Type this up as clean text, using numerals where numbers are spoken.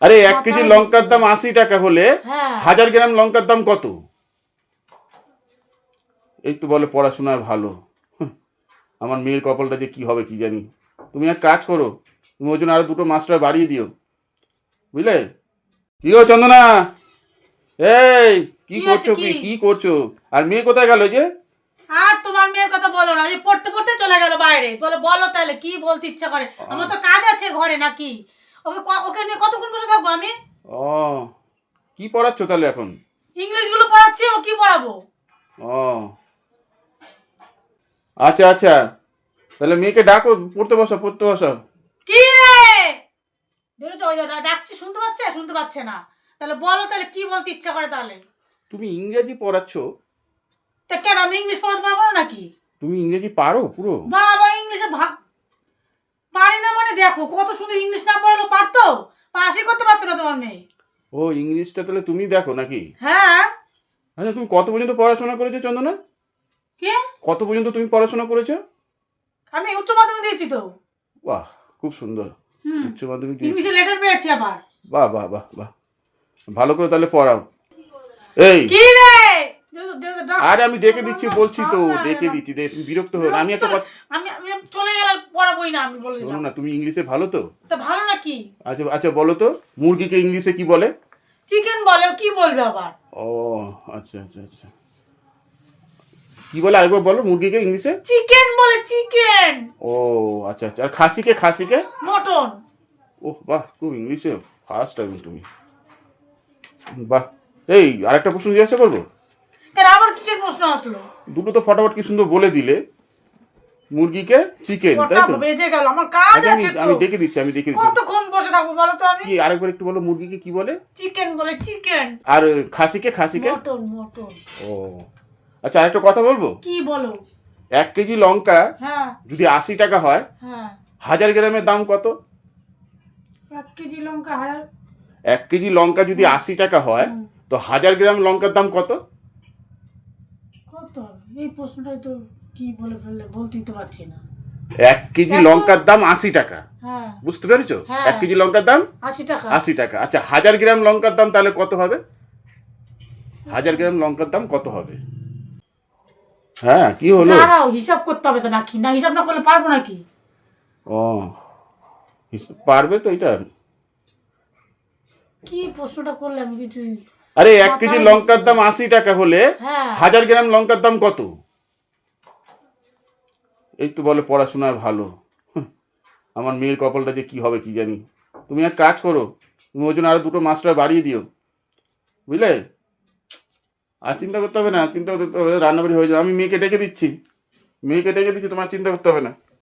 আরে 1 কেজি লঙ্কার দাম 80 টাকা হলে 1000 গ্রাম লঙ্কার দাম কত? একটু বলে পড়াশোনায় ভালো। আমার মেয়ের কপালটা যে কি হবে কি জানি। তুমি এক কাজ করো, তুমি ওই জন্য আরো 2টো মাস্টার বাড়িয়ে দিও, বুঝলে? কি গো চন্দনা, এই কি করছো? কি করছো? আর মেয়ে কোথায় গেল যে? আর তোমার মেয়ের কথা বলো না, এই পড়তে পড়তে চলে গেল বাইরে। বলো তাহলে কি বলতে ইচ্ছা করে? আমার তো কাজ আছে ঘরে নাকি? ওকে নিয়ে কতক্ষণ বসে থাকবো আমি? ও, কি পড়াচ্ছ তাহলে এখন? ইংলিশ গুলো পড়াচ্ছি, ও কি পড়াবো? ও আচ্ছা আচ্ছা, তাহলে মেয়েকে ডাকো, পড়তে বসো। কি রে দেখেছো, ওই ডাকছি, শুনতে পাচ্ছে না। তাহলে বলো তাহলে কি বলতে ইচ্ছা করে তাহলে? তুমি ইংরেজি পড়াচ্ছ? তা কেন আমি ইংলিশ পড়াতে পারবো না নাকি? তুমি ইংরেজি পারো পুরো? বাবা, ইংলিশে পারি না মানে দেখো, কত সুন্দর ইংলিশ না পড়ালেও পারতো, পাশই করতে পারতো না তোমার মেয়ে। ও, ইংলিশটা তাহলে তুমি দেখো নাকি? হ্যাঁ। আচ্ছা, তুমি কত পর্যন্ত পড়াশোনা করেছো চন্দনা? কি? কত পর্যন্ত তুমি পড়াশোনা করেছো? আমি উচ্চ মাধ্যমিক দিয়েছি তো। বাহ, খুব সুন্দর। উচ্চ মাধ্যমিক ইংলিশে লেটার পেয়েছি আবার। বাহ বাহ বাহ বাহ, ভালো করে তাহলে পড়াও। এই কি রে? আরে আমি ডেকে দিচ্ছি, বলছি তো ডেকে দিচ্ছি, তুমি বিরক্ত হও না। আমি একটা কথা, আমি চলে গেলে পড়াবোই না, আমি বলে দিলাম। শোনো না, তুমি ইংলিশে ভালো তো? তা ভালো নাকি? আচ্ছা আচ্ছা, বলো তো মুরগিকে ইংলিশে কি বলে? চিকেন বলে, কি বলবে আবার? ও আচ্ছা আচ্ছা আচ্ছা, কি বলে আরেকবার বলো মুরগিকে ইংলিশে? চিকেন বলে, চিকেন। ও আচ্ছা আচ্ছা, আর খাসিকে? মটন। ওহ বাহ, খুব ইংলিশে ফার্স্ট টাইম তুমি, বাহ। এই আরেকটা প্রশ্ন জিজ্ঞাসা করবো? কেন আবার কিসের প্রশ্ন আসলো? দুটো তো ফটাফট কি সুন্দর বলে দিলে, মুরগিকে চিকেন, তাই তো? বেজে গেল, আমার কাজ আছে তো। আমি ডেকে দিচ্ছি। কতক্ষণ বসে থাকবো বলো তো? আমি কি আরেকবার একটু বলো, মুরগিকে কি বলে? চিকেন বলে, চিকেন। আর খাসিকে? মটন। ও আচ্ছা, আরেকটা কথা বলবো? কি বলো? 1 কেজি লঙ্কা হ্যাঁ যদি 80 টাকা হয়, হ্যাঁ, 1000 গ্রামের দাম কত? 1 কেজি লঙ্কা 1000। 1 কেজি লঙ্কা যদি 80 টাকা হয়, তো 1000 গ্রাম লঙ্কার দাম কত? কত? এই প্রশ্নটাই তো কি বলে ফেললে, বলতেই তো পারছি না। 1 কেজি লঙ্কার দাম 80 টাকা, হ্যাঁ বুঝতে পেরেছো? হ্যাঁ। 1 কেজি লঙ্কার দাম 80 টাকা। 80 টাকা। আচ্ছা, 1000 গ্রাম লঙ্কার দাম তাহলে কত হবে? 1000 গ্রাম লঙ্কার দাম কত হবে? হ্যাঁ, কি হলো? দাঁড়াও, হিসাব করতে হবে তো নাকি? না, হিসাব না করলে পারবো নাকি? ও, পারবে তো এটা? কি প্রশ্নটা করলে আমি কিছুই। আরে 1 কেজি লঙ্কার দাম 80 টাকা হলে 1000 গ্রাম লঙ্কার দাম কত? একটু বলে পড়াশোনায় ভালো। আমার মেয়ের কপালটা যে কি হবে কি জানি। তুমি এক কাজ করো, তুমি ওই জন্য আরো 2টো মাস্টার বাড়িয়ে দিও, বুঝলে? আর চিন্তা করতে হবে না, রান্নাবাড়ি হয়ে যাবে। আমি মেয়েকে ডেকে দিচ্ছি, তোমার চিন্তা করতে হবে না।